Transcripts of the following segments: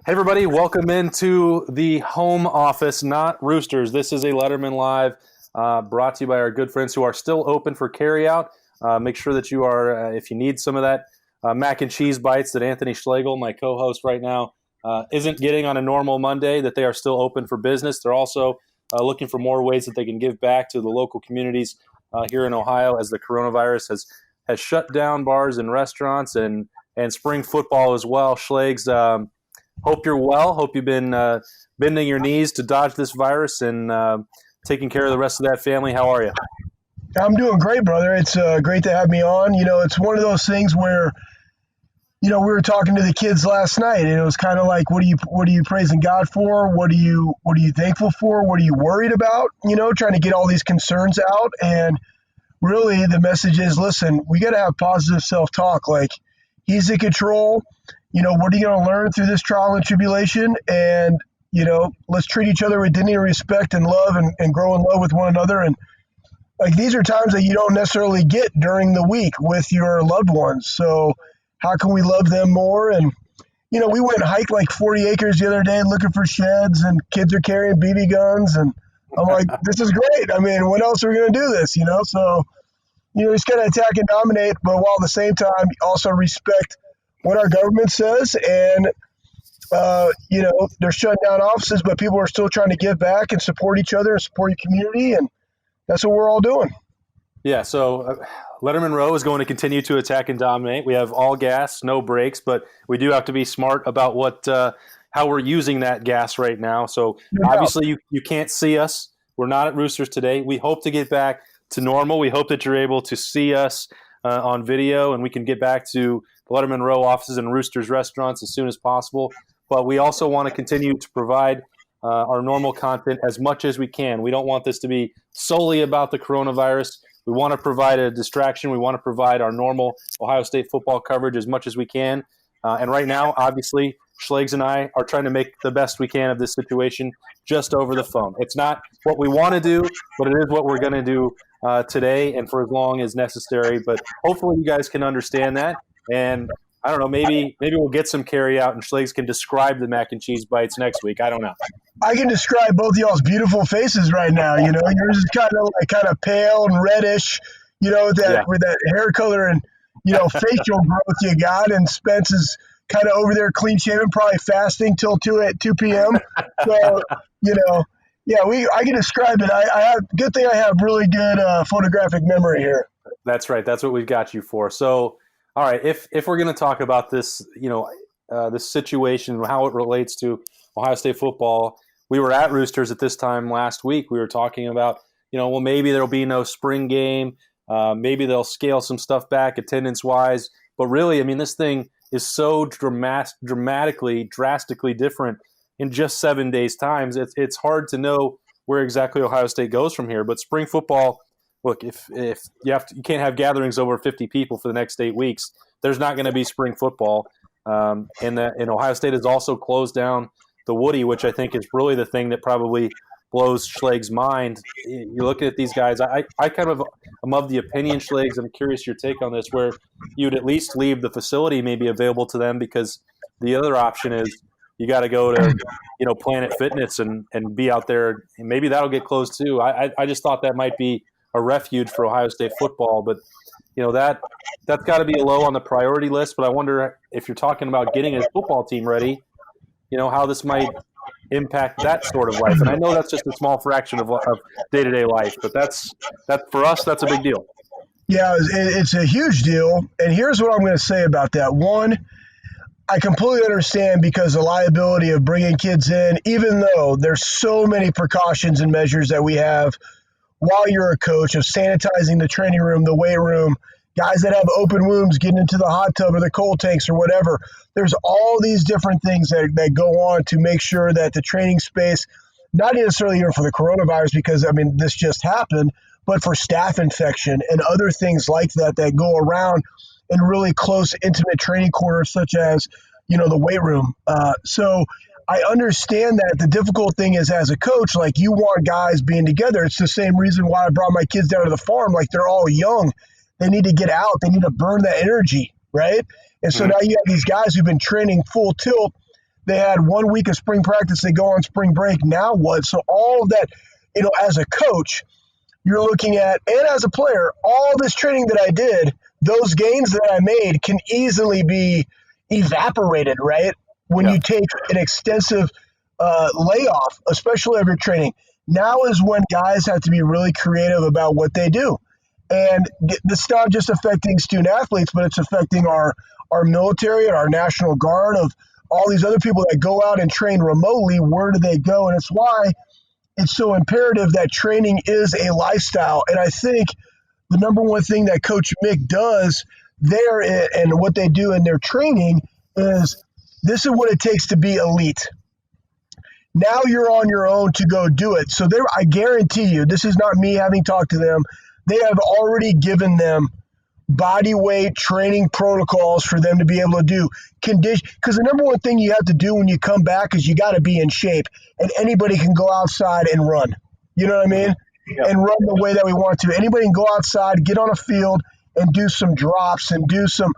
Hey everybody, welcome into the home office, not Roosters. This is a Lettermen Live brought to you by our good friends who are still open for carryout. Make sure that you are, if you need some of that mac and cheese bites that Anthony Schlegel, my co-host right now, isn't getting on a normal Monday, that they are still open for business. They're also looking for more ways that they can give back to the local communities here in Ohio as the coronavirus has shut down bars and restaurants and spring football as well. Schlegs, hope you're well. Hope you've been bending your knees to dodge this virus and taking care of the rest of that family. How are you? I'm doing great, brother. It's great to have me on. You know, it's one of those things where, you know, we were talking to the kids last night, and it was kind of like, what are you praising God for? What are you thankful for? What are you worried about? You know, trying to get all these concerns out. And really, the message is, listen, we got to have positive self-talk. Like, he's in control. You know, what are you going to learn through this trial and tribulation? And, you know, let's treat each other with dignity and respect and love and grow in love with one another. And, like, these are times that you don't necessarily get during the week with your loved ones. So how can we love them more? And, you know, we went and hiked like 40 acres the other day looking for sheds, and kids are carrying BB guns. And I'm like, this is great. I mean, when else are we going to do this, you know? So, you know, just got to attack and dominate, but while at the same time also respect what our government says. And, you know, they're shutting down offices, but people are still trying to give back and support each other and support your community. And that's what we're all doing. Yeah, so Lettermen Row is going to continue to attack and dominate. We have all gas, no brakes, but we do have to be smart about how we're using that gas right now. So obviously you can't see us. We're not at Roosters today. We hope to get back to normal. We hope that you're able to see us on video, and we can get back to the Lettermen Row offices and Roosters restaurants as soon as possible. But we also want to continue to provide our normal content as much as we can. We don't want this to be solely about the coronavirus. We want to provide a distraction. We want to provide our normal Ohio State football coverage as much as we can. And right now, obviously, Schlegs and I are trying to make the best we can of this situation just over the phone. It's not what we want to do, but it is what we're going to do today and for as long as necessary. But hopefully you guys can understand that. And I don't know, maybe we'll get some carry out and Schlegs can describe the mac and cheese bites next week. I don't know. I can describe both y'all's beautiful faces right now. You know, yours is kind of pale and reddish, you know, with that hair color and, you know, facial growth you got. And Spence is kind of over there clean shaven, probably fasting till 2 p.m. So, you know, yeah, I can describe it. I have good thing I have really good photographic memory here. That's right. That's what we've got you for. So, all right, if we're going to talk about this, you know, this situation, how it relates to Ohio State football, we were at Roosters at this time last week. We were talking about, you know, well, maybe there'll be no spring game. Maybe they'll scale some stuff back attendance-wise. But really, I mean, this thing is so drastically different in just 7 days' time. It's hard to know where exactly Ohio State goes from here. But spring football, look, if you can't have gatherings over 50 people for the next 8 weeks, there's not going to be spring football. And Ohio State has also closed down the Woody, which I think is really the thing that probably blows Schleg's mind. You look at these guys, I kind of am of the opinion, Schlegs, I'm curious your take on this, where you'd at least leave the facility maybe available to them, because the other option is you got to go to, you know, Planet Fitness and be out there. And maybe that'll get closed too. I just thought that might be a refuge for Ohio State football, but you know, that's got to be low on the priority list. But I wonder if you're talking about getting a football team ready, you know, how this might impact that sort of life. And I know that's just a small fraction of day-to-day life, but that's for us, that's a big deal. Yeah, it's a huge deal. And here's what I'm going to say about that. One, I completely understand, because the liability of bringing kids in, even though there's so many precautions and measures that we have while you're a coach, of sanitizing the training room, the weight room, guys that have open wounds getting into the hot tub or the cold tanks or whatever. There's all these different things that go on to make sure that the training space, not necessarily even for the coronavirus, because, I mean, this just happened, but for staph infection and other things like that go around in really close, intimate training quarters, such as, you know, the weight room. So I understand that. The difficult thing is, as a coach, like, you want guys being together. It's the same reason why I brought my kids down to the farm. Like, they're all young. They need to get out. They need to burn that energy, right? And so now you have these guys who've been training full tilt. They had 1 week of spring practice. They go on spring break. Now what? So all of that, as a coach, you're looking at, and as a player, all this training that I did, those gains that I made can easily be evaporated, right? When you take an extensive layoff, especially of your training. Now is when guys have to be really creative about what they do. And it's not just affecting student athletes, but it's affecting our military and our National Guard, of all these other people that go out and train remotely. Where do they go? And it's why it's so imperative that training is a lifestyle. And I think the number one thing that Coach Mick does there and what they do in their training is, this is what it takes to be elite. Now you're on your own to go do it. So I guarantee you, this is not me having talked to them. They have already given them body weight training protocols for them to be able to do condition. Because the number one thing you have to do when you come back is you got to be in shape, and anybody can go outside and run. You know what I mean? Yep. And run the way that we want to. Anybody can go outside, get on a field, and do some drops and do some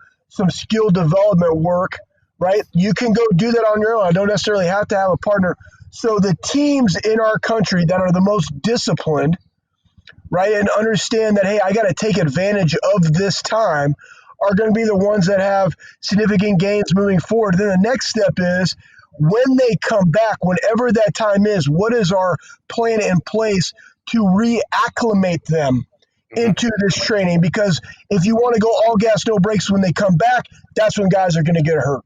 skill development work, right? You can go do that on your own. I don't necessarily have to have a partner. So the teams in our country that are the most disciplined, right, and understand that, hey, I got to take advantage of this time, are going to be the ones that have significant gains moving forward. Then the next step is, when they come back, whenever that time is, what is our plan in place to reacclimate them into this training? Because if you want to go all gas, no brakes when they come back, that's when guys are going to get hurt.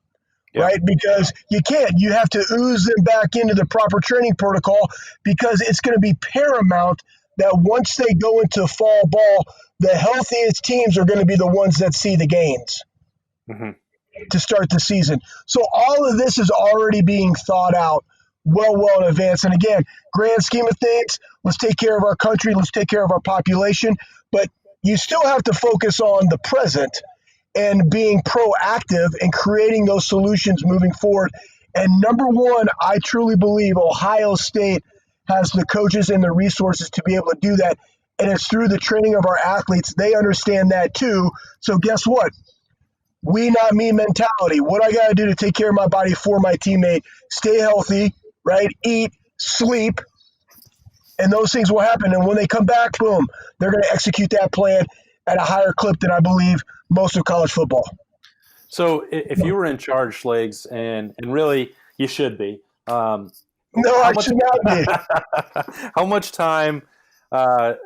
Yeah. Right? Because you can't. You have to ooze them back into the proper training protocol, because it's going to be paramount that once they go into fall ball, the healthiest teams are going to be the ones that see the gains to start the season. So all of this is already being thought out well in advance. And again, grand scheme of things, let's take care of our country, let's take care of our population, but you still have to focus on the present and being proactive and creating those solutions moving forward. And number one, I truly believe Ohio State has the coaches and the resources to be able to do that. And it's through the training of our athletes. They understand that too. So guess what? We not me mentality. What I got to do to take care of my body for my teammate, stay healthy, right? Eat, sleep, and those things will happen. And when they come back, boom, they're going to execute that plan at a higher clip than I believe most of college football. So if you were in charge, Schlegs, and really you should be. No, I should not be. How much time, so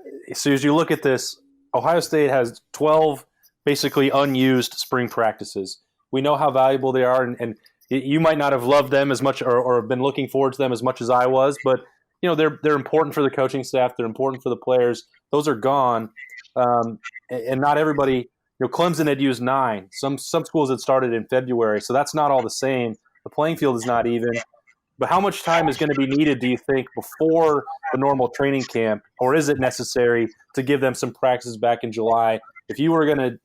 as you look at this, Ohio State has 12 basically unused spring practices. We know how valuable they are, and you might not have loved them as much or been looking forward to them as much as I was, but they're important for the coaching staff. They're important for the players. Those are gone, and not everybody. Clemson had used 9. Some schools had started in February, so that's not all the same. The playing field is not even. But how much time is going to be needed, do you think, before the normal training camp, or is it necessary to give them some practices back in July? If you were going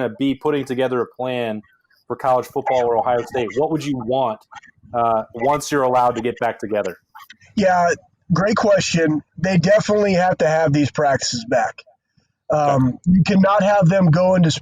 to be putting together a plan for college football or Ohio State, what would you want once you're allowed to get back together? Yeah, great question. They definitely have to have these practices back. You cannot have them go into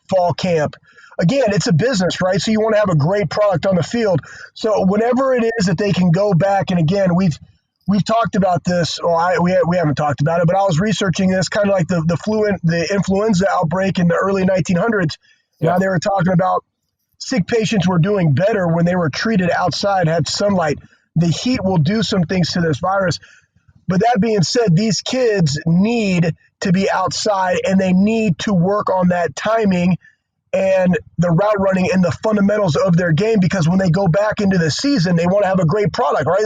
fall camp. Again, it's a business, right? So you want to have a great product on the field. So whenever it is that they can go back, and again, we've talked about this, or we haven't talked about it, but I was researching this, kind of like the influenza outbreak in the early 1900s. Yeah. Now they were talking about sick patients were doing better when they were treated outside, had sunlight. The heat will do some things to this virus. But that being said, these kids need to be outside, and they need to work on that timing and the route running and the fundamentals of their game, because when they go back into the season, they want to have a great product, right?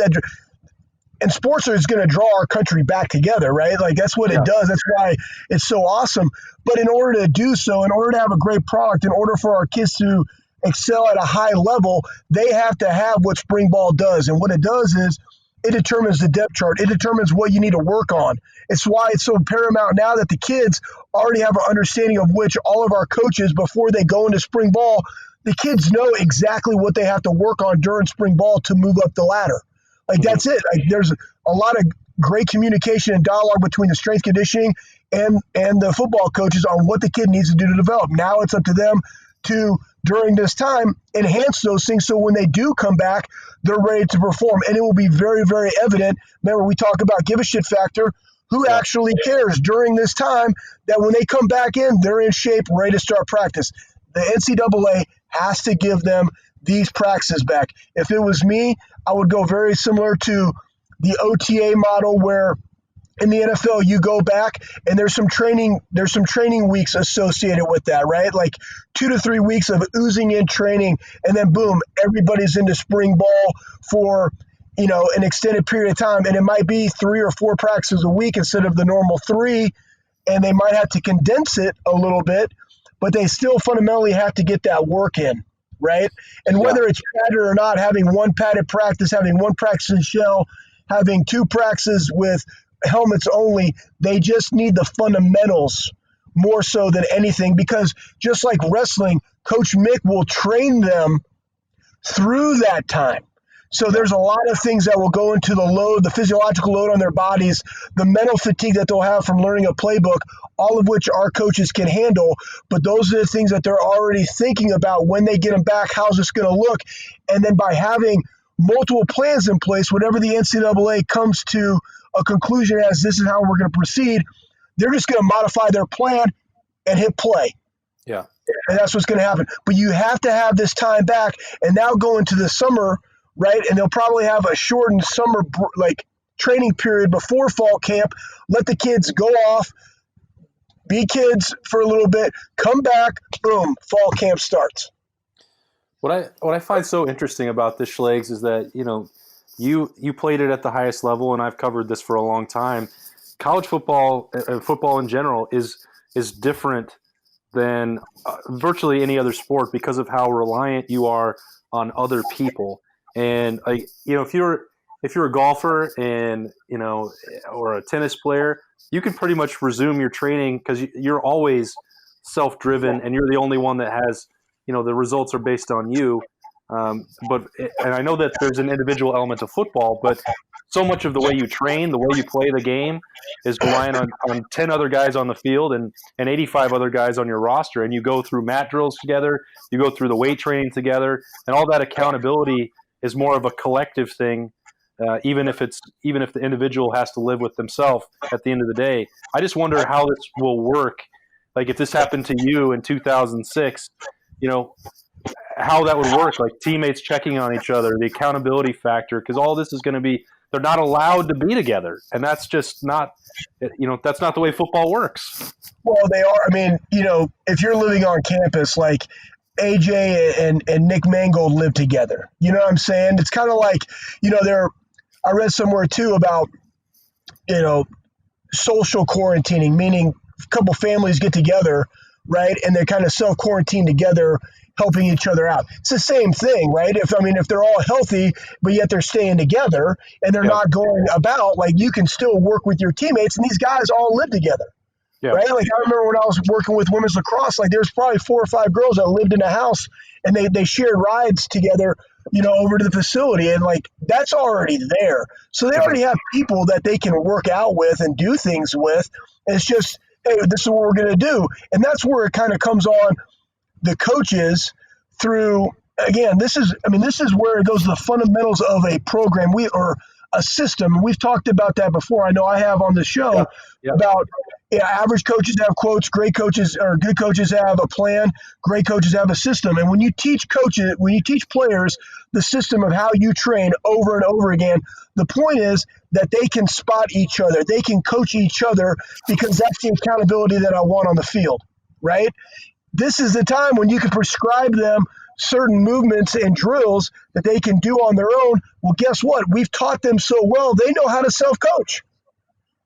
And sports is going to draw our country back together, right? Like that's what it does. That's why it's so awesome. But in order to do so, in order to have a great product, in order for our kids to excel at a high level, they have to have what spring ball does. And what it does is it determines the depth chart. It determines what you need to work on. It's why it's so paramount now that the kids already have an understanding of which all of our coaches, before they go into spring ball, the kids know exactly what they have to work on during spring ball to move up the ladder. Like that's it. Like there's a lot of great communication and dialogue between the strength conditioning and the football coaches on what the kid needs to do to develop. Now it's up to them to during this time, enhance those things so when they do come back, they're ready to perform. And it will be very, very evident. Remember, we talk about give a shit factor. Who actually cares during this time that when they come back in, they're in shape, ready to start practice? The NCAA has to give them these practices back. If it was me, I would go very similar to the OTA model where in the NFL you go back and there's some training weeks associated with that, right? Like 2 to 3 weeks of oozing in training, and then boom, everybody's into spring ball for an extended period of time, and it might be 3 or 4 practices a week instead of the normal 3, and they might have to condense it a little bit, but they still fundamentally have to get that work in, right? And whether it's padded or not, having one padded practice, having one practice in shell, having 2 practices with helmets only, they just need the fundamentals more so than anything, because just like wrestling, Coach Mick will train them through that time. So there's a lot of things that will go into the load, the physiological load on their bodies, the mental fatigue that they'll have from learning a playbook, all of which our coaches can handle. But those are the things that they're already thinking about when they get them back. How's this going to look? And then by having multiple plans in place, whenever the NCAA comes to a conclusion as this is how we're going to proceed, they're just going to modify their plan and hit play. Yeah. And that's what's going to happen. But you have to have this time back, and now go into the summer, right? And they'll probably have a shortened summer training period before fall camp. Let the kids go off, be kids for a little bit, come back, boom, fall camp starts. What I find so interesting about this, Schlegs, is that you played it at the highest level, and I've covered this for a long time. College football, football in general, is different than virtually any other sport because of how reliant you are on other people. And if you're a golfer and or a tennis player, you can pretty much resume your training because you're always self-driven and you're the only one that has the results are based on you. And I know that there's an individual element to football, but so much of the way you train, the way you play the game, is relying on 10 other guys on the field and 85 other guys on your roster. And you go through mat drills together, you go through the weight training together, and all that accountability is more of a collective thing, even if the individual has to live with themselves at the end of the day. I just wonder how this will work. Like if this happened to you in 2006, how that would work, like teammates checking on each other, the accountability factor, because all this is going to be, they're not allowed to be together. And that's just not, that's not the way football works. Well, they are. I mean, if you're living on campus, like AJ and Nick Mangold live together. You know what I'm saying? It's kind of like, I read somewhere too about, social quarantining, meaning a couple families get together, right? And they kind of self-quarantine together, helping each other out. It's the same thing, right? If they're all healthy, but yet they're staying together and they're not going about, like you can still work with your teammates, and these guys all live together. Yeah. Right? Like I remember when I was working with women's lacrosse, like there's probably 4 or 5 girls that lived in a house and they shared rides together, over to the facility, and like that's already there. So they already have people that they can work out with and do things with. And it's just, hey, this is what we're going to do. And that's where it kind of comes on the coaches through, again, this is where it goes to the fundamentals of a program or a system. We've talked about that before. I know I have on the show about average coaches have quotes, great coaches or good coaches have a plan, great coaches have a system. And when you teach players the system of how you train over and over again, the point is that they can spot each other. They can coach each other because that's the accountability that I want on the field, right? This is the time when you can prescribe them certain movements and drills that they can do on their own. Well, guess what? We've taught them so well, they know how to self-coach.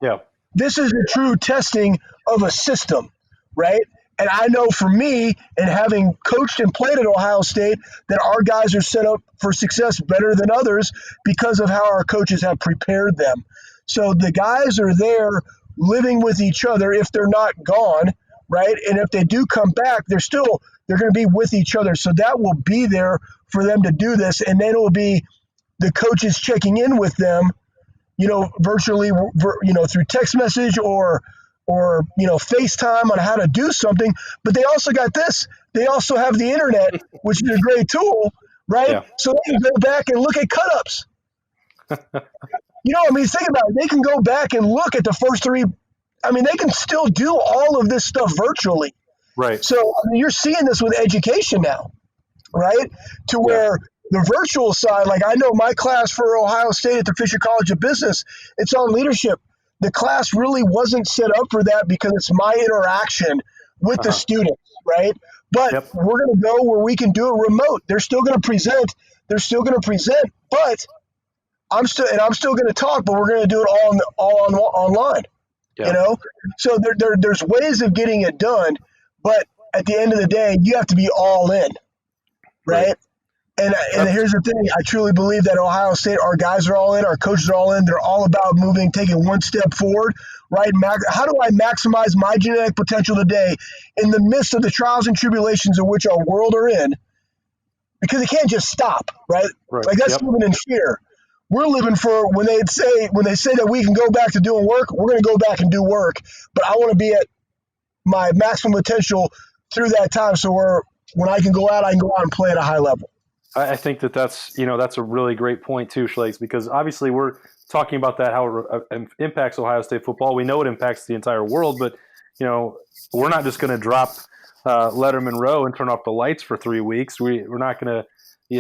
Yeah. This is a true testing of a system, right? And I know for me, and having coached and played at Ohio State, that our guys are set up for success better than others because of how our coaches have prepared them. So the guys are there living with each other if they're not gone, right? And if they do come back, they're going to be with each other. So that will be there for them to do this. And then it will be the coaches checking in with them, virtually, through text message or FaceTime on how to do something. But they also got this. they also have the internet, which is a great tool, right? Yeah. So they can go back and look at cut-ups. I mean, think about it. They can go back and look at the first three. I mean, they can still do all of this stuff virtually. Right. So I mean, you're seeing this with education now, right? To where the virtual side, like I know my class for Ohio State at the Fisher College of Business, it's on leadership. The class really wasn't set up for that because it's my interaction with the students, right? But we're going to go where we can do it remote. They're still going to present. But I'm still going to talk, but we're going to do it all online. Yeah. So there's ways of getting it done, but at the end of the day, you have to be all in, right? And here's the thing. I truly believe that Ohio State, our guys are all in, our coaches are all in. They're all about taking one step forward, right? How do I maximize my genetic potential today in the midst of the trials and tribulations in which our world are in? Because it can't just stop, right? Like that's living in fear. We're living for when they say that we can go back to doing work, we're going to go back and do work. But I want to be at my maximum potential through that time. So when I can go out and play at a high level. I think that's a really great point too, Schlegel, because obviously we're talking about that, how it impacts Ohio State football. We know it impacts the entire world, but we're not just going to drop Lettermen Row and turn off the lights for 3 weeks. We're not going to,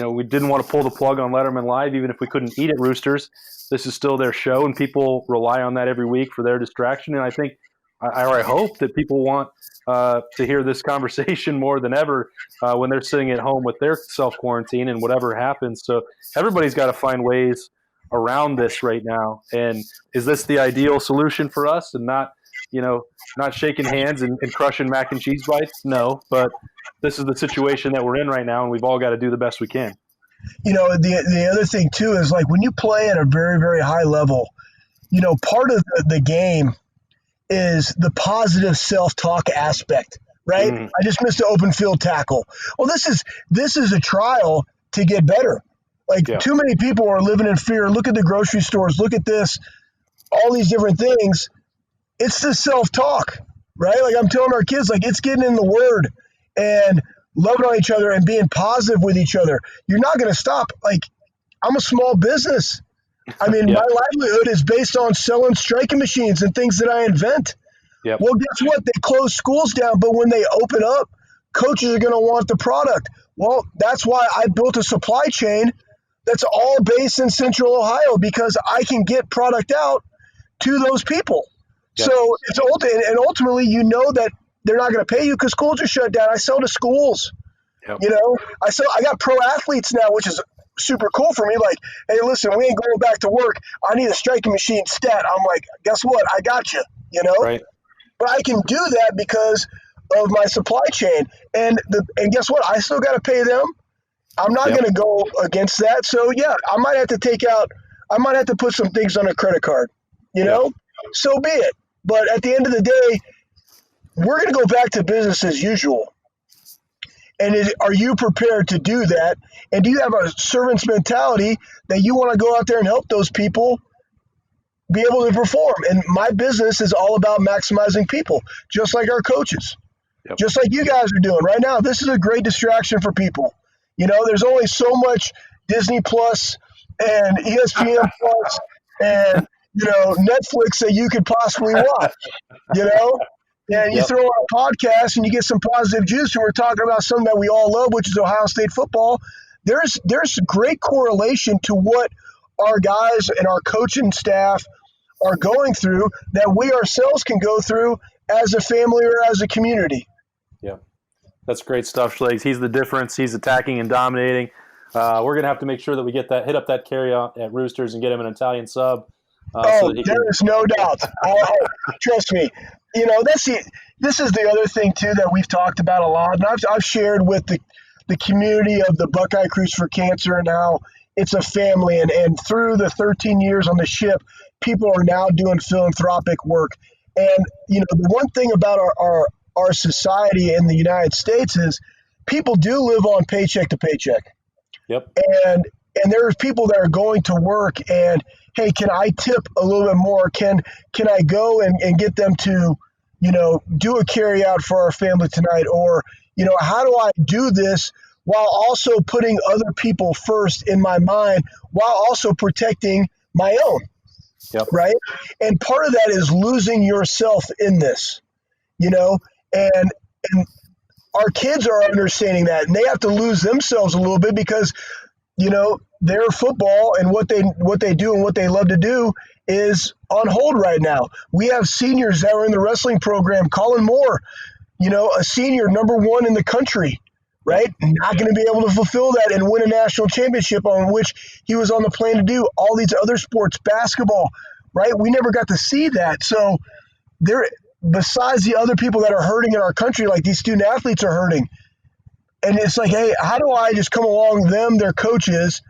we didn't want to pull the plug on Letterman Live, even if we couldn't eat at Roosters. This is still their show, and people rely on that every week for their distraction. And I think, I hope that people want to hear this conversation more than ever when they're sitting at home with their self-quarantine and whatever happens. So everybody's got to find ways around this right now. And is this the ideal solution for us, and not shaking hands and crushing mac and cheese bites? No, but this is the situation that we're in right now, and we've all got to do the best we can. The other thing too is like when you play at a very, very high level, part of the game is the positive self-talk aspect, right? I just missed an open field tackle. Well, this is a trial to get better. Too many people are living in fear. Look at the grocery stores. Look at this, all these different things. It's the self-talk, right? Like I'm telling our kids, it's getting in the word and loving on each other and being positive with each other. You're not going to stop. I'm a small business. I mean, my livelihood is based on selling striking machines and things that I invent. Yep. Well, guess what? They close schools down, but when they open up, coaches are going to want the product. Well, that's why I built a supply chain that's all based in Central Ohio, because I can get product out to those people. Yep. So it's ultimately, that they're not going to pay you because schools are shut down. I sell to schools. Yep. I got pro athletes now, which is super cool for me. Hey, listen, we ain't going back to work. I need a striking machine stat. I'm like, guess what? I got you, Right. But I can do that because of my supply chain. And guess what? I still got to pay them. I'm not going to go against that. So I might have to put some things on a credit card, so be it. But at the end of the day, we're going to go back to business as usual. And are you prepared to do that? And do you have a servant's mentality that you want to go out there and help those people be able to perform? And my business is all about maximizing people, just like our coaches, just like you guys are doing right now. This is a great distraction for people. There's only so much Disney Plus and ESPN Plus and, Netflix that you could possibly watch, And you throw on a podcast and you get some positive juice, and we're talking about something that we all love, which is Ohio State football. There's great correlation to what our guys and our coaching staff are going through that we ourselves can go through as a family or as a community. Yeah, that's great stuff, Schlegel. He's the difference. He's attacking and dominating. We're going to have to make sure that we hit up that carry out at Roosters and get him an Italian sub. There is no doubt. Trust me. This is the other thing too that we've talked about a lot, and I've shared with the community of the Buckeye Cruise for Cancer, and how it's a family, and through the 13 years on the ship, people are now doing philanthropic work. And the one thing about our society in the United States is people do live on paycheck to paycheck. Yep. And there's people that are going to work and, hey, can I tip a little bit more? Can I go and get them to, do a carry out for our family tonight? Or, how do I do this while also putting other people first in my mind, while also protecting my own, Yep. right? And part of that is losing yourself in this, and our kids are understanding that, and they have to lose themselves a little bit because their football and what they do and what they love to do is on hold right now. We have seniors that are in the wrestling program. Colin Moore, a senior, #1 in the country, right? Not going to be able to fulfill that and win a national championship, on which he was on the plan to do. All these other sports, basketball, right? We never got to see that. So besides the other people that are hurting in our country, like these student athletes are hurting. And it's like, hey, how do I just come along them, their coaches,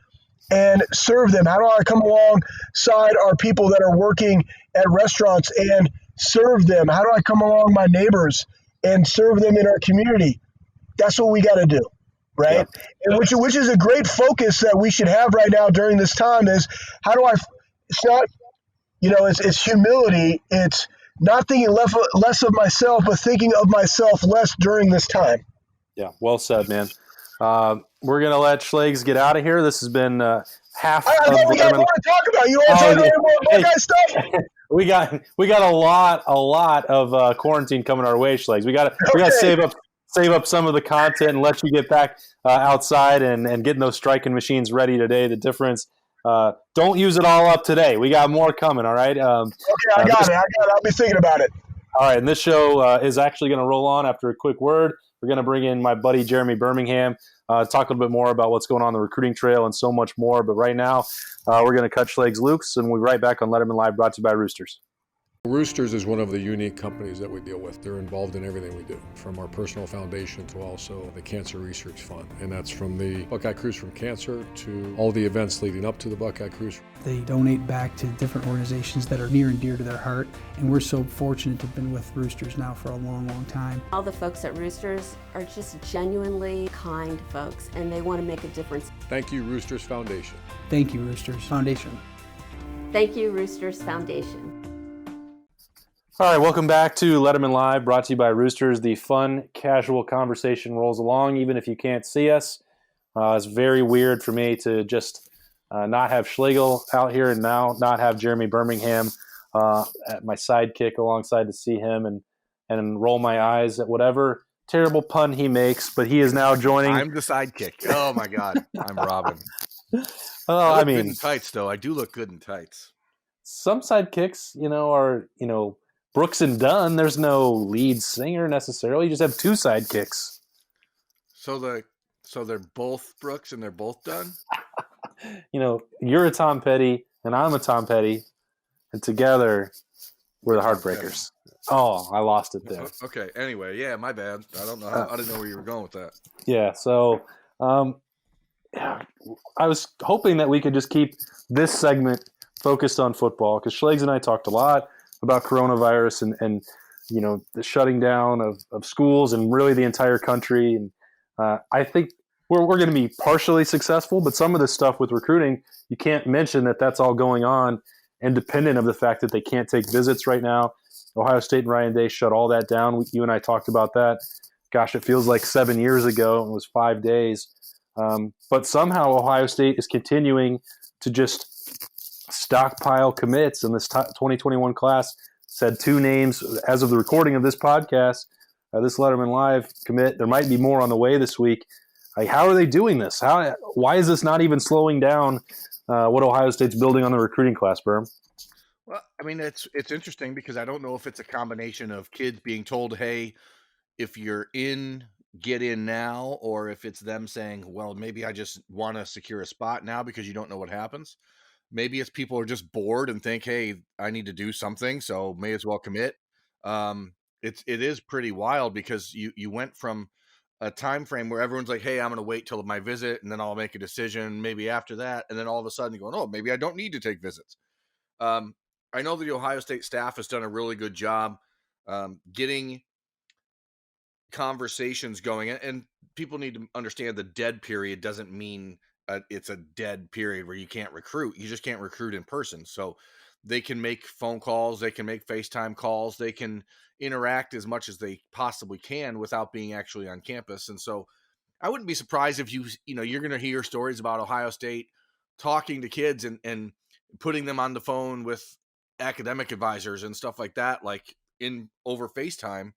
and serve them? How do I come alongside our people that are working at restaurants and serve them? How do I come along my neighbors and serve them in our community? That's what we got to do, right? Yeah. And which is a great focus that we should have right now during this time is how do I – it's not – it's humility. It's not thinking less of myself, but thinking of myself less during this time. Yeah, well said, man. We're going to let Schlegs get out of here. This has been half I of thought we got more to talk about. You want to talk about more Buckeye stuff? We got a lot of quarantine coming our way, Schlegs. We got to save up some of the content and let you get back outside and getting those striking machines ready today. The difference. Don't use it all up today. We got more coming, all right? Okay, I got it. I'll be thinking about it. All right, and this show is actually going to roll on after a quick word. We're going to bring in my buddy Jeremy Birmingham, talk a little bit more about what's going on the recruiting trail and so much more. But right now, we're going to cut Schlegs loose, and we'll be right back on Lettermen Live, brought to you by Roosters. Roosters is one of the unique companies that we deal with. They're involved in everything we do, from our personal foundation to also the Cancer Research Fund. And that's from the Buckeye Cruise from Cancer to all the events leading up to the Buckeye Cruise. They donate back to different organizations that are near and dear to their heart. And we're so fortunate to have been with Roosters now for a long, long time. All the folks at Roosters are just genuinely kind folks, and they want to make a difference. Thank you, Roosters Foundation. Thank you, Roosters Foundation. Thank you, Roosters Foundation. All right, welcome back to Lettermen Live, brought to you by Roosters. The fun, casual conversation rolls along, even if you can't see us. It's very weird for me to just not have Schlegel out here and now not have Jeremy Birmingham at my sidekick alongside to see him and roll my eyes at whatever terrible pun he makes. But he is now joining. I'm the sidekick. Oh, my God. I'm Robin. I good mean, in tights, though. I do look good in tights. Some sidekicks, are, Brooks and Dunn. There's no lead singer necessarily. You just have two sidekicks. So they're both Brooks and they're both Dunn? You're a Tom Petty and I'm a Tom Petty, and together we're the Heartbreakers. Oh, I lost it there. Okay. Anyway, yeah, my bad. I don't know. I didn't know where you were going with that. Yeah. So, I was hoping that we could just keep this segment focused on football because Schlegs and I talked a lot about coronavirus and the shutting down of schools and really the entire country. And I think we're going to be partially successful, but some of this stuff with recruiting, you can't mention that that's all going on independent of the fact that they can't take visits right now. Ohio State and Ryan Day shut all that down. You and I talked about that. Gosh, it feels like 7 years ago. It was 5 days. But somehow Ohio State is continuing to just stockpile commits, and this 2021 class said 2 names as of the recording of this podcast, this Lettermen Live commit. There might be more on the way this week. Like, how are they doing this? Why is this not even slowing down what Ohio State's building on the recruiting class, Birm? Well, I mean, it's interesting because I don't know if it's a combination of kids being told, hey, if you're in, get in now, or if it's them saying, well, maybe I just want to secure a spot now because you don't know what happens. Maybe it's people are just bored and think, hey, I need to do something, so may as well commit. It is pretty wild because you went from a time frame where everyone's like, hey, I'm going to wait till my visit and then I'll make a decision maybe after that. And then all of a sudden you're going, oh, maybe I don't need to take visits. I know the Ohio State staff has done a really good job getting conversations going. And people need to understand the dead period doesn't mean it's a dead period where you can't recruit. You just can't recruit in person. So they can make phone calls, they can make FaceTime calls, they can interact as much as they possibly can without being actually on campus. And so I wouldn't be surprised if you're going to hear stories about Ohio State talking to kids and putting them on the phone with academic advisors and stuff like that, like in over FaceTime,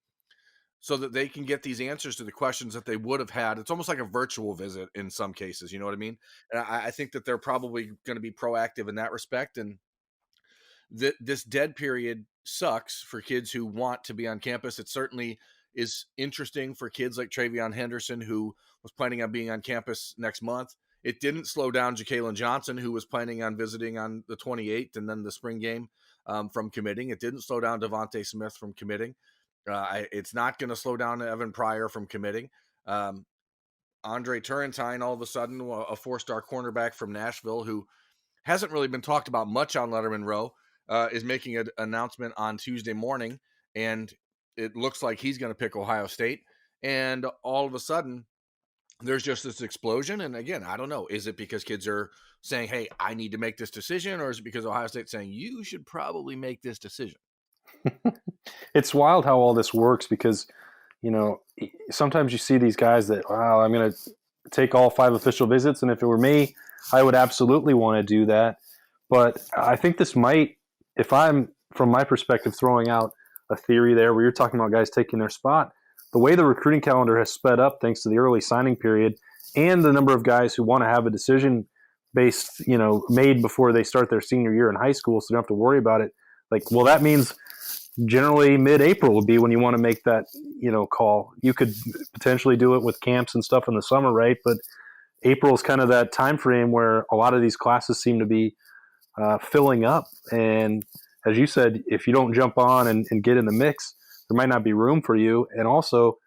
so that they can get these answers to the questions that they would have had. It's almost like a virtual visit in some cases, you know what I mean? And I think that they're probably going to be proactive in that respect. And this dead period sucks for kids who want to be on campus. It certainly is interesting for kids like Travion Henderson, who was planning on being on campus next month. It didn't slow down Ja'Kalen Johnson, who was planning on visiting on the 28th and then the spring game from committing. It didn't slow down Devontae Smith from committing. It's not going to slow down Evan Pryor from committing. Andre Turrentine, all of a sudden, a four-star cornerback from Nashville, who hasn't really been talked about much on Lettermen Row, is making an announcement on Tuesday morning, and it looks like he's going to pick Ohio State. And all of a sudden, there's just this explosion. And again, I don't know. Is it because kids are saying, hey, I need to make this decision? Or is it because Ohio State's saying, you should probably make this decision? It's wild how all this works because, sometimes you see these guys that, wow, I'm going to take all 5 official visits. And if it were me, I would absolutely want to do that. But I think this might, if I'm, from my perspective, throwing out a theory there where you're talking about guys taking their spot, the way the recruiting calendar has sped up thanks to the early signing period and the number of guys who want to have a decision based, made before they start their senior year in high school so they don't have to worry about it. That means generally mid-April would be when you want to make that, call. You could potentially do it with camps and stuff in the summer, right? But April is kind of that time frame where a lot of these classes seem to be filling up. And as you said, if you don't jump on and get in the mix, there might not be room for you. And also,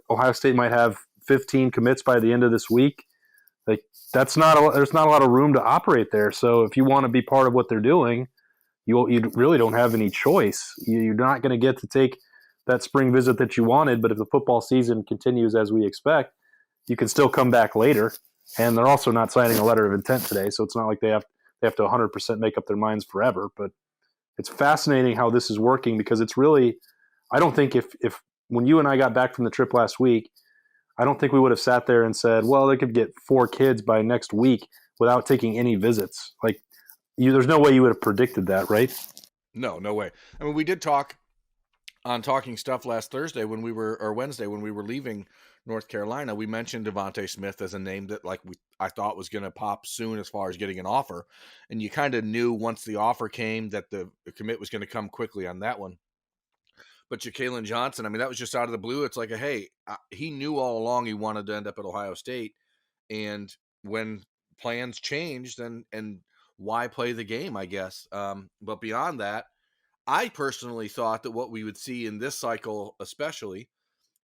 Ohio State might have 15 commits by the end of this week. There's not a lot of room to operate there. So if you want to be part of what they're doing, you really don't have any choice. You're not going to get to take that spring visit that you wanted. But if the football season continues as we expect, you can still come back later. And they're also not signing a letter of intent today, so it's not like they have to 100% make up their minds forever. But it's fascinating how this is working because it's really, I don't think if when you and I got back from the trip last week, I don't think we would have sat there and said, well, they could get 4 kids by next week without taking any visits. There's no way you would have predicted that, right? No way. I mean, we did talk on Talking Stuff last Wednesday when we were leaving North Carolina. We mentioned Devontae Smith as a name that I thought was going to pop soon as far as getting an offer. And you kind of knew once the offer came that the commit was going to come quickly on that one. But Ja'Kalen Johnson, I mean, that was just out of the blue. It's like, hey, he knew all along he wanted to end up at Ohio State. And when plans changed, and why play the game, I guess. But beyond that, I personally thought that what we would see in this cycle especially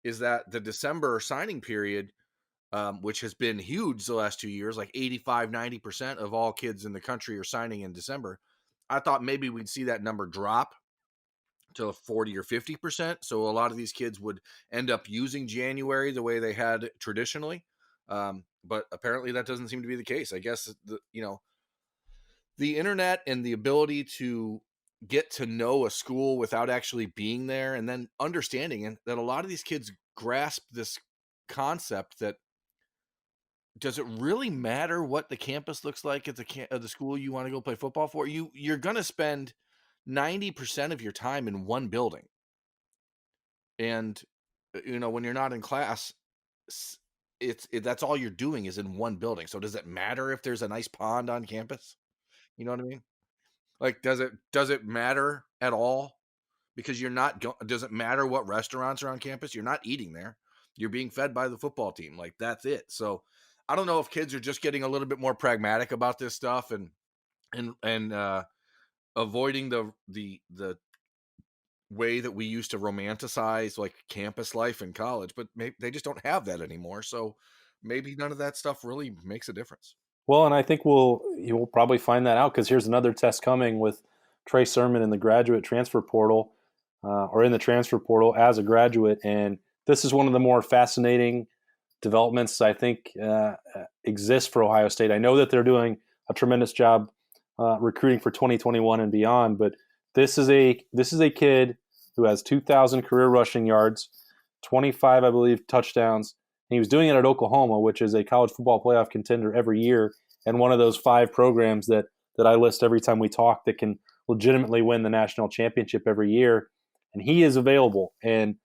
is that the December signing period, which has been huge the last 2 years, like 85-90% of all kids in the country are signing in December. I thought maybe we'd see that number drop to 40 or 50%. So a lot of these kids would end up using January the way they had traditionally. But apparently that doesn't seem to be the case. I guess, the internet and the ability to get to know a school without actually being there and then understanding that a lot of these kids grasp this concept that does it really matter what the campus looks like at the school you want to go play football for? You're going to spend 90% of your time in one building. And, when you're not in class, that's all you're doing is in one building. So does it matter if there's a nice pond on campus? You know what I mean? Does it matter at all? Because does it matter what restaurants are on campus? You're not eating there. You're being fed by the football team. That's it. So I don't know if kids are just getting a little bit more pragmatic about this stuff and avoiding the way that we used to romanticize campus life in college, but maybe they just don't have that anymore. So maybe none of that stuff really makes a difference. Well, and I think you'll probably find that out because here's another test coming with Trey Sermon in the graduate transfer portal or in the transfer portal as a graduate. And this is one of the more fascinating developments I think exists for Ohio State. I know that they're doing a tremendous job recruiting for 2021 and beyond. But this is a kid who has 2,000 career rushing yards, 25, I believe, touchdowns. And he was doing it at Oklahoma, which is a college football playoff contender every year, and one of those 5 programs that I list every time we talk that can legitimately win the national championship every year. And he is available. And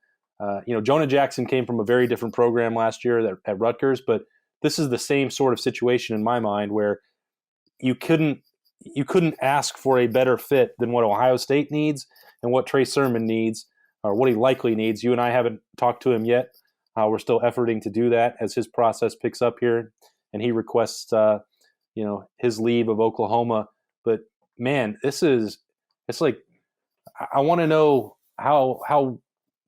Jonah Jackson came from a very different program last year at Rutgers, but this is the same sort of situation in my mind where you couldn't ask for a better fit than what Ohio State needs and what Trey Sermon needs, or what he likely needs. You and I haven't talked to him yet. We're still efforting to do that as his process picks up here, and he requests his leave of Oklahoma. But man, it's like I want to know how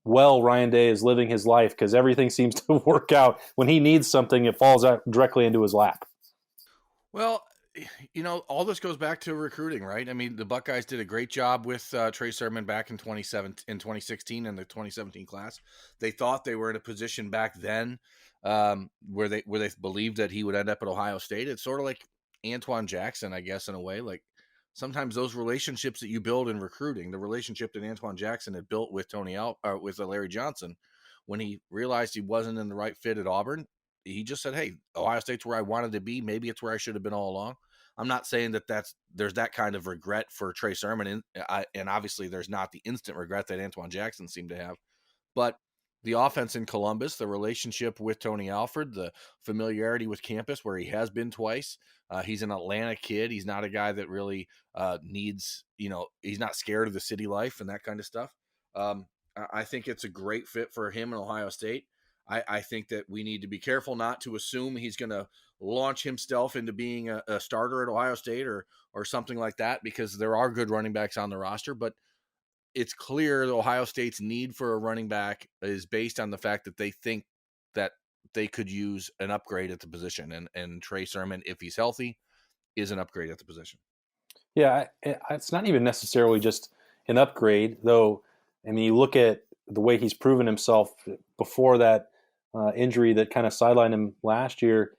well Ryan Day is living his life, because everything seems to work out. When he needs something, it falls out directly into his lap. Well, all this goes back to recruiting, right? I mean, the Buckeyes did a great job with Trey Sermon back in 2016 in the 2017 class. They thought they were in a position back then where they believed that he would end up at Ohio State. It's sort of like Antoine Jackson, I guess, in a way. Like, sometimes those relationships that you build in recruiting, the relationship that Antoine Jackson had built with with Larry Johnson, when he realized he wasn't in the right fit at Auburn, he just said, "Hey, Ohio State's where I wanted to be. Maybe it's where I should have been all along." I'm not saying there's that kind of regret for Trey Sermon, and obviously there's not the instant regret that Antoine Jackson seemed to have. But the offense in Columbus, the relationship with Tony Alford, the familiarity with campus where he has been twice. He's an Atlanta kid. He's not a guy that really needs, he's not scared of the city life and that kind of stuff. I think it's a great fit for him in Ohio State. I think that we need to be careful not to assume he's going to launch himself into being a starter at Ohio State or something like that, because there are good running backs on the roster. But it's clear that Ohio State's need for a running back is based on the fact that they think that they could use an upgrade at the position. And Trey Sermon, if he's healthy, is an upgrade at the position. Yeah, it's not even necessarily just an upgrade, though. I mean, you look at the way he's proven himself before that injury that kind of sidelined him last year.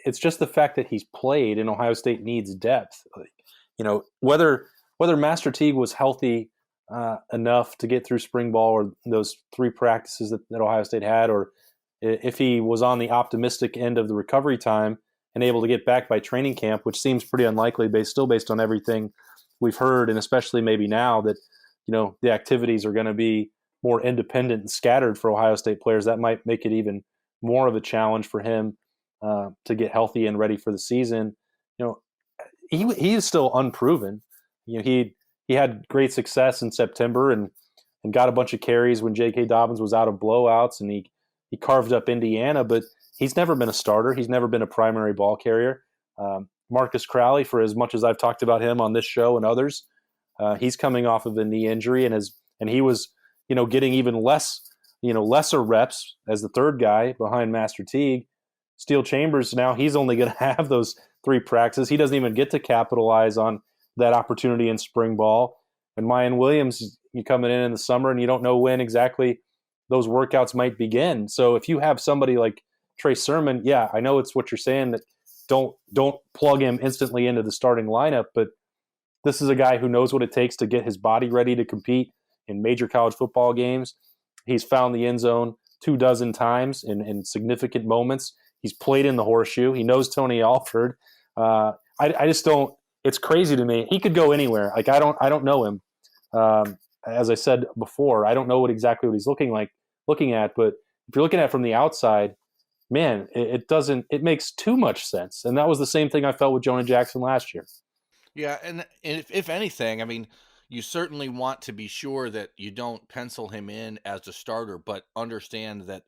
It's just the fact that he's played, and Ohio State needs depth. Whether Master Teague was healthy enough to get through spring ball or those 3 practices that Ohio State had, or if he was on the optimistic end of the recovery time and able to get back by training camp, which seems pretty unlikely based on everything we've heard, and especially maybe now that the activities are going to be more independent and scattered for Ohio State players. That might make it even more of a challenge for him to get healthy and ready for the season. He is still unproven. He had great success in September and got a bunch of carries when J.K. Dobbins was out of blowouts, and he carved up Indiana, but he's never been a starter. He's never been a primary ball carrier. Marcus Crowley, for as much as I've talked about him on this show and others, he's coming off of a knee injury and he was getting even lesser reps as the third guy behind Master Teague. Steel Chambers, now he's only going to have those 3 practices. He doesn't even get to capitalize on that opportunity in spring ball. And Mayan Williams, you coming in the summer and you don't know when exactly those workouts might begin. So if you have somebody like Trey Sermon, yeah, I know it's what you're saying, that don't plug him instantly into the starting lineup, but this is a guy who knows what it takes to get his body ready to compete in major college football games. He's found the end zone 24 times in significant moments. He's played in the horseshoe. He knows Tony Alford. I just don't. It's crazy to me. He could go anywhere. Like I don't know him. As I said before, I don't know exactly what he's looking at. But if you're looking at it from the outside, man, it makes too much sense. And that was the same thing I felt with Jonah Jackson last year. Yeah, and if anything, I mean, you certainly want to be sure that you don't pencil him in as a starter, but understand that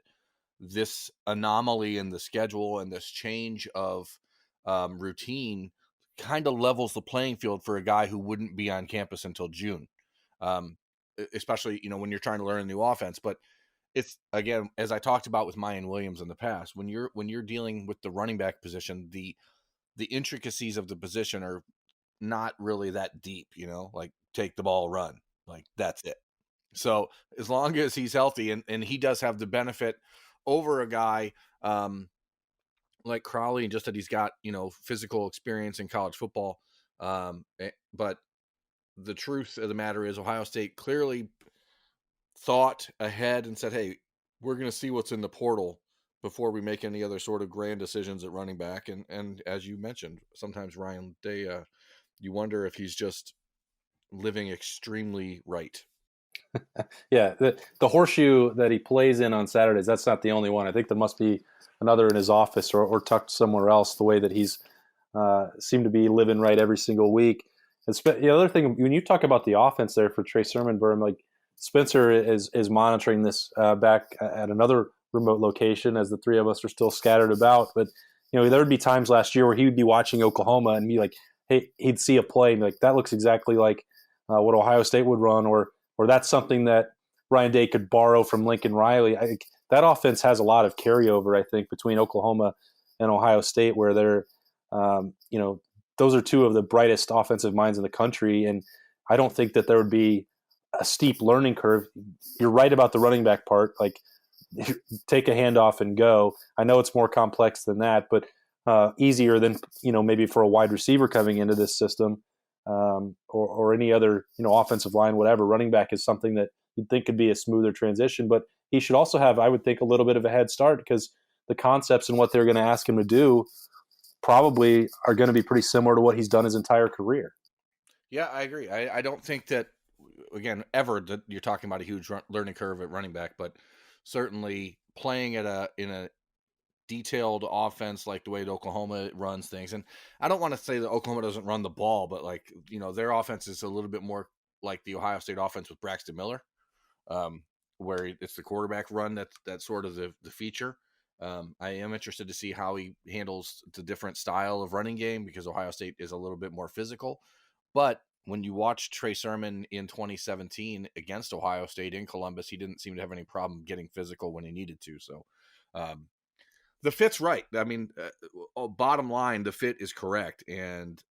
this anomaly in the schedule and this change of routine kind of levels the playing field for a guy who wouldn't be on campus until June, especially when you're trying to learn a new offense. But it's, again, as I talked about with Mayan Williams in the past, when you're dealing with the running back position, the intricacies of the position are not really that deep, like take the ball, run, like that's it. So as long as he's healthy, and he does have the benefit over a guy like Crowley, and just that he's got physical experience in college football, But the truth of the matter is Ohio State clearly thought ahead and said, hey, we're going to see what's in the portal before we make any other sort of grand decisions at running back. And as you mentioned, sometimes Ryan Day, you wonder if he's just living extremely right. Yeah, the horseshoe that he plays in on Saturdays, that's not the only one. I think there must be another in his office or tucked somewhere else, the way that he's seemed to be living right every single week. The other thing, when you talk about the offense there for Trey Sermon, Birm, like Spencer is monitoring this back at another remote location as the three of us are still scattered about. But, there would be times last year where he would be watching Oklahoma and be like, hey, he'd see a play and be like, that looks exactly like what Ohio State would run, or that's something that Ryan Day could borrow from Lincoln Riley. That offense has a lot of carryover, I think, between Oklahoma and Ohio State, where they're, those are two of the brightest offensive minds in the country. And I don't think that there would be a steep learning curve. You're right about the running back part. Like, take a handoff and go. I know it's more complex than that, but easier than, maybe for a wide receiver coming into this system. Or any other, offensive line, whatever. Running back is something that you'd think could be a smoother transition, but he should also have, I would think, a little bit of a head start, because the concepts and what they're going to ask him to do probably are going to be pretty similar to what he's done his entire career. Yeah, I agree. I don't think that, again, ever that you're talking about a huge learning curve at running back, but certainly playing in a detailed offense like the way that Oklahoma runs things. And I don't want to say that Oklahoma doesn't run the ball, but their offense is a little bit more like the Ohio State offense with Braxton Miller, where it's the quarterback run that's sort of the feature. I am interested to see how he handles the different style of running game, because Ohio State is a little bit more physical. But when you watch Trey Sermon in 2017 against Ohio State in Columbus, he didn't seem to have any problem getting physical when he needed to. So the fit's right. I mean, bottom line, the fit is correct. And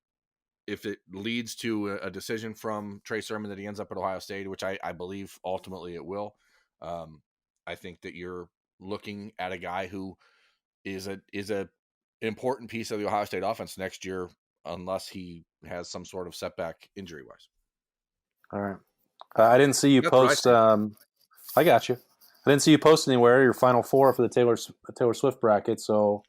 if it leads to a decision from Trey Sermon that he ends up at Ohio State, which I believe ultimately it will, I think that you're looking at a guy who is a important piece of the Ohio State offense next year, unless he has some sort of setback injury wise. All right. I didn't see you post. I got you. I didn't see you post anywhere your Final Four for the Taylor Swift bracket. So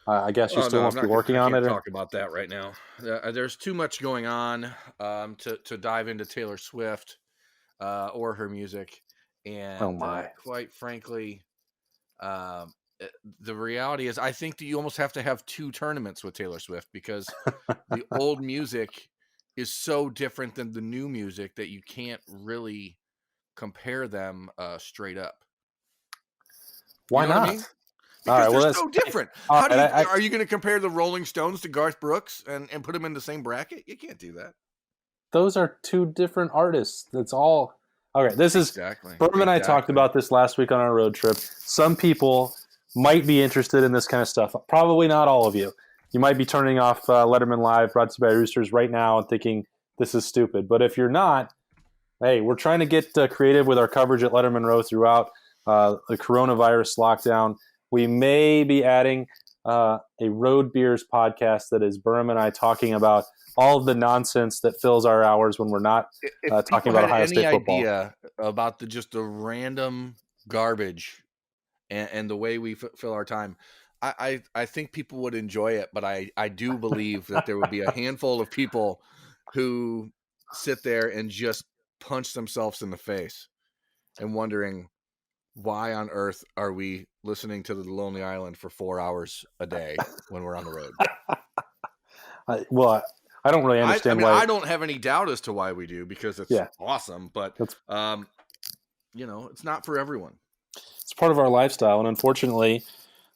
I guess you still must be working on it. Talk about that right now. There's too much going on to dive into Taylor Swift or her music. And quite frankly, the reality is, I think that you almost have to have two tournaments with Taylor Swift, because the old music is so different than the new music that you can't really compare them straight up. Why not? I mean? Because they're so different. How do you, are you going to compare the Rolling Stones to Garth Brooks and put them in the same bracket? You can't do that. Those are two different artists. That's all. Okay, this is Birm and I talked about this last week on our road trip. Some people might be interested in this kind of stuff. Probably not all of you. You might be turning off Lettermen Live, brought to you by Roosters, right now and thinking this is stupid. But if you're not, hey, we're trying to get creative with our coverage at Lettermen Row throughout the coronavirus lockdown. We may be adding a Road Beers podcast that is Birm and I talking about all of the nonsense that fills our hours when we're not talking about Ohio State football. Idea about just the random garbage and the way we fill our time, I think people would enjoy it, but I do believe that there would be a handful of people who sit there and just punch themselves in the face and wondering, why on earth are we listening to the Lonely Island for 4 hours a day when we're on the road? I don't really understand why. I don't have any doubt as to why we do, because it's awesome, but it's not for everyone. It's part of our lifestyle, and unfortunately,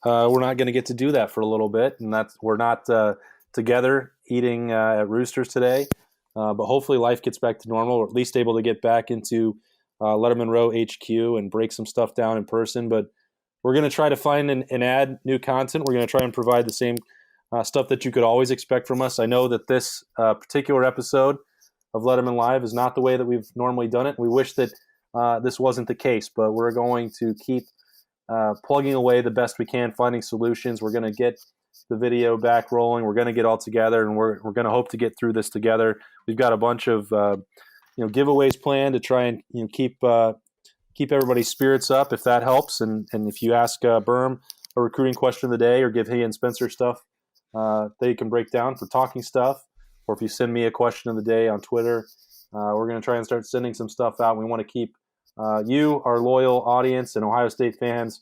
we're not going to get to do that for a little bit, and we're not together eating at Roosters today. But hopefully, life gets back to normal, or at least able to get back into Lettermen Row HQ and break some stuff down in person. But we're going to try to find and add new content. We're going to try and provide the same stuff that you could always expect from us. I know that this particular episode of Lettermen Live is not the way that we've normally done it. We wish that this wasn't the case, but we're going to keep plugging away the best we can, finding solutions. We're going to get the video back rolling. We're going to get all together, and we're going to hope to get through this together. We've got a bunch of giveaways planned to try and keep everybody's spirits up, if that helps. And if you ask Birm a recruiting question of the day, or give he and Spencer stuff they can break down for talking stuff, or if you send me a question of the day on Twitter, we're going to try and start sending some stuff out. We want to keep you, our loyal audience, and Ohio State fans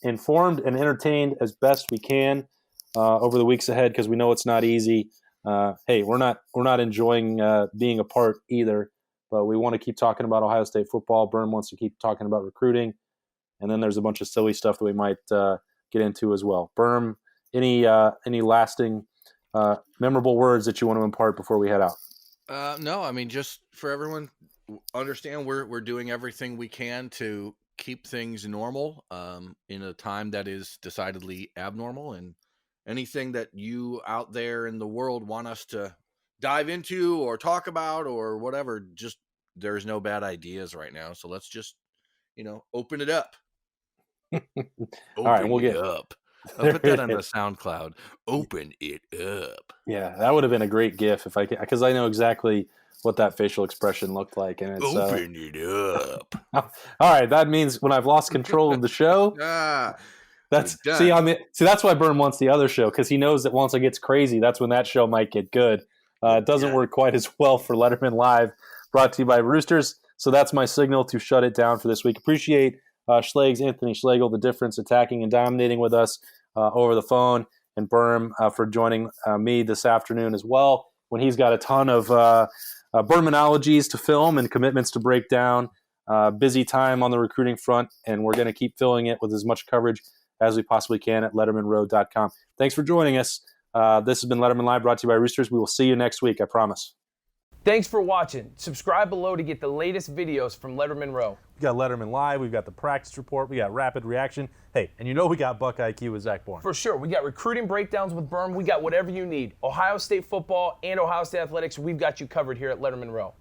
informed and entertained as best we can over the weeks ahead, because we know it's not easy. Hey, we're not enjoying being apart either, but we want to keep talking about Ohio State football. Birm wants to keep talking about recruiting, and then there's a bunch of silly stuff that we might get into as well. Birm, any lasting memorable words that you want to impart before we head out? No, I mean, just for everyone, understand we're doing everything we can to keep things normal in a time that is decidedly abnormal, and anything that you out there in the world want us to dive into or talk about or whatever, just there's no bad ideas right now. So let's just, open it up. All right, we'll get up. I'll put that on the SoundCloud. Open it up. Yeah, that would have been a great GIF if I could, because I know exactly what that facial expression looked like, and it's open it up. All right, that means when I've lost control of the show. That's that's why Birm wants the other show, because he knows that once it gets crazy, that's when that show might get good. It doesn't work quite as well for Lettermen Live, brought to you by Roosters. So that's my signal to shut it down for this week. Appreciate Anthony Schlegel, the difference, attacking and dominating with us over the phone, and Birm for joining me this afternoon as well, when he's got a ton of Birminologies to film and commitments to break down. Busy time on the recruiting front, and we're going to keep filling it with as much coverage as we possibly can at LettermenRow.com. Thanks for joining us. This has been Lettermen Live, brought to you by Roosters. We will see you next week, I promise. Thanks for watching. Subscribe below to get the latest videos from Lettermen Row. We got Lettermen Live, we've got the practice report, we got rapid reaction. Hey, and we got Buckeye IQ with Zach Bourne. For sure. We got recruiting breakdowns with Birm. We got whatever you need. Ohio State football and Ohio State athletics, we've got you covered here at Lettermen Row.